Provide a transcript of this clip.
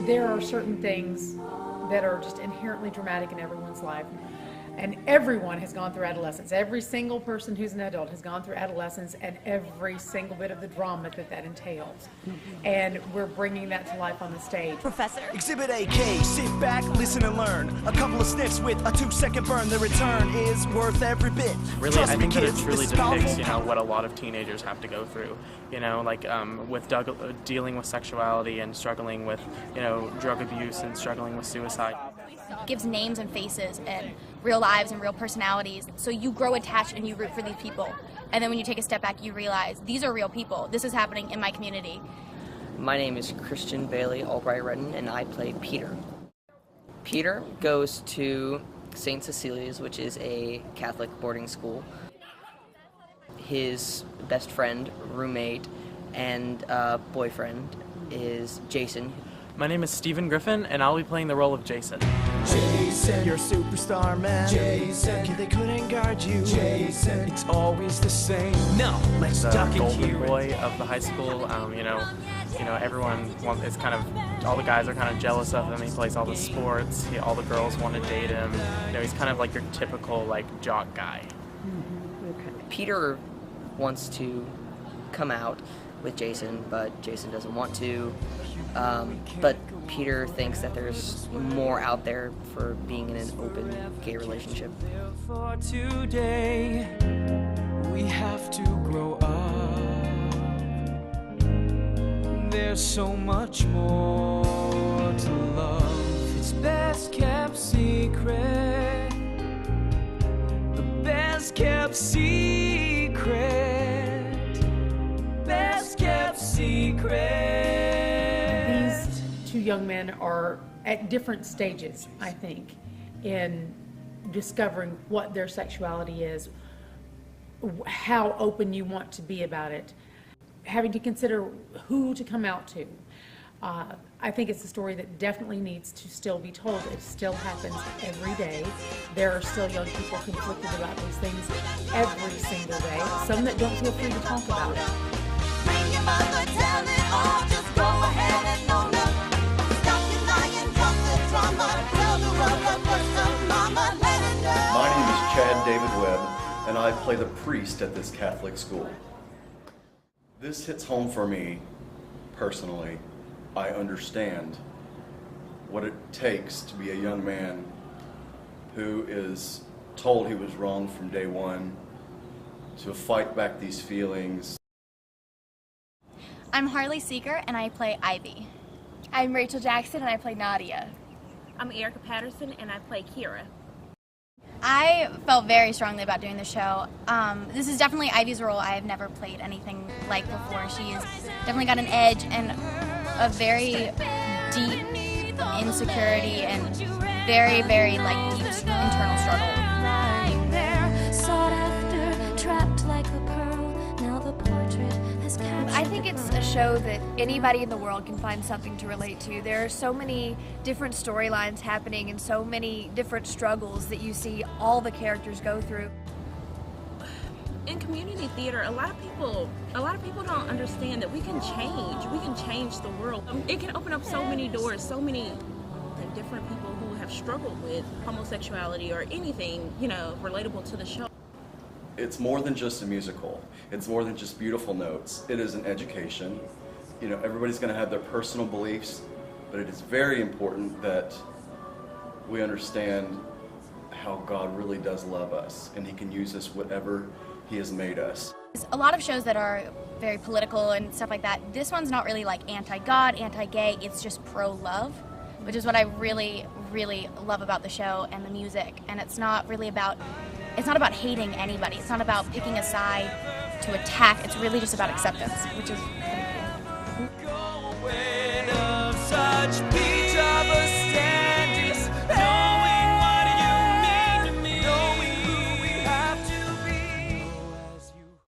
there are certain things that are just inherently dramatic in everyone's life. And everyone has gone through adolescence. Every single person who's an adult has gone through adolescence and every single bit of the drama that entails. And we're bringing that to life on the stage. Professor. Exhibit AK, sit back, listen and learn. A couple of sniffs with a 2-second burn. The return is worth every bit. Really, Trust I me, think that it kids, truly this is powerful. depicts, what a lot of teenagers have to go through. Like with dealing with sexuality and struggling with, drug abuse and struggling with suicide. It gives names and faces and real lives and real personalities, so you grow attached and you root for these people. And then when you take a step back, you realize these are real people. This is happening in my community. My name is Christian Bailey Albright-Redden, and I play Peter. Peter goes to St. Cecilia's, which is a Catholic boarding school. His best friend, roommate, and boyfriend is Jason. My name is Stephen Griffin, and I'll be playing the role of Jason. Jason, you're a superstar, man. Jason, they couldn't guard you. Jason, it's always the same. No, let's The duck in golden here. boy of the high school. Everyone is all the guys are kind of jealous of him. He plays all the sports. All the girls want to date him. He's kind of like your typical jock guy. Peter wants to come out with Jason, but Jason doesn't want to. But Peter thinks that there's more out there for being in an open gay relationship. For today, we have to grow up. There's so much more to love. It's best kept secret. The best kept secret. Best kept secret. These two young men are at different stages, I think, in discovering what their sexuality is, how open you want to be about it, having to consider who to come out to. I think it's a story that definitely needs to still be told. It still happens every day. There are still young people conflicted about these things every single day, some that don't feel free to talk about it. Bring your mother, tell it all, just go ahead and own up. Stop your lying, drop the drama, tell the world what's up, mama, let it know. My name is Chad David Webb, and I play the priest at this Catholic school. This hits home for me personally. I understand what it takes to be a young man who is told he was wrong from day one, to fight back these feelings. I'm Harley Seeger, and I play Ivy. I'm Rachel Jackson, and I play Nadia. I'm Erica Patterson, and I play Kira. I felt very strongly about doing the show. This is definitely Ivy's role. I have never played anything like before. She's definitely got an edge and a very deep insecurity and very, very deep internal struggle. I think it's a show that anybody in the world can find something to relate to. There are so many different storylines happening and so many different struggles that you see all the characters go through. In community theater, a lot of people don't understand that we can change the world. It can open up so many doors, so many different people who have struggled with homosexuality or anything, relatable to the show. It's more than just a musical. It's more than just beautiful notes. It is an education. Everybody's going to have their personal beliefs, but it is very important that we understand how God really does love us, and He can use us whatever He has made us. A lot of shows that are very political and stuff like that, this one's not really anti-God, anti-gay, it's just pro-love, which is what I really, really love about the show and the music. And it's not about hating anybody. It's not about picking a side to attack. It's really just about acceptance, which is pretty cool.